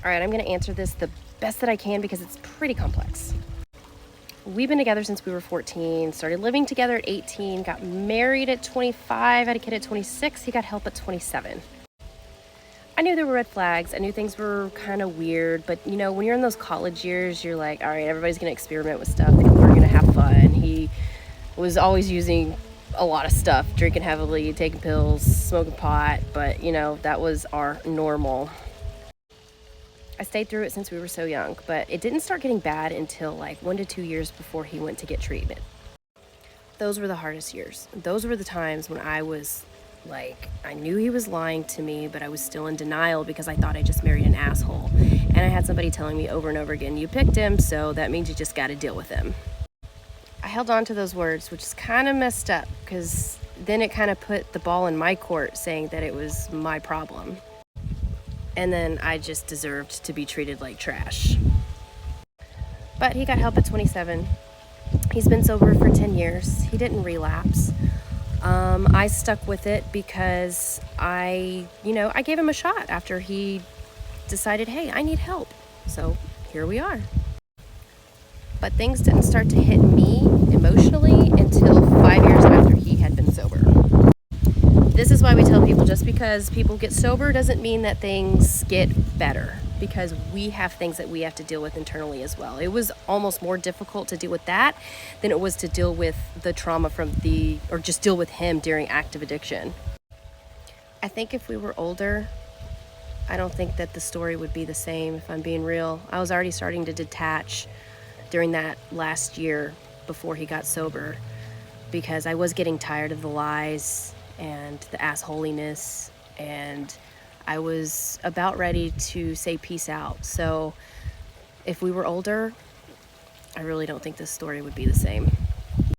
All right, I'm going to answer this the best that I can because it's pretty complex. We've been together since we were 14, started living together at 18, got married at 25, had a kid at 26, he got help at 27. I knew there were red flags, I knew things were kind of weird, but you know, when you're in those college years, you're like, all right, everybody's going to experiment with stuff, people are going to have fun. He was always using a lot of stuff, drinking heavily, taking pills, smoking pot, but you know, that was our normal. I stayed through it since we were so young, but it didn't start getting bad until like 1 to 2 years before he went to get treatment. Those were the hardest years. Those were the times when I was like, I knew he was lying to me, but I was still in denial because I thought I just married an asshole. And I had somebody telling me over and over again, you picked him, so that means you just got to deal with him. I held on to those words, which is kind of messed up because then it kind of put the ball in my court saying that it was my problem. And then I just deserved to be treated like trash. But he got help at 27. He's been sober for 10 years. He didn't relapse. I stuck with it because I gave him a shot after he decided, hey, I need help. So here we are. But things didn't start to hit me emotionally until 5 years after he had been sober. This is why we tell people just because people get sober doesn't mean that things get better, because we have things that we have to deal with internally as well. It was almost more difficult to deal with that than it was to deal with the trauma or just deal with him during active addiction. I think if we were older, I don't think that the story would be the same, if I'm being real. I was already starting to detach during that last year before he got sober because I was getting tired of the lies and the assholiness, and I was about ready to say peace out. So if we were older, I really don't think this story would be the same.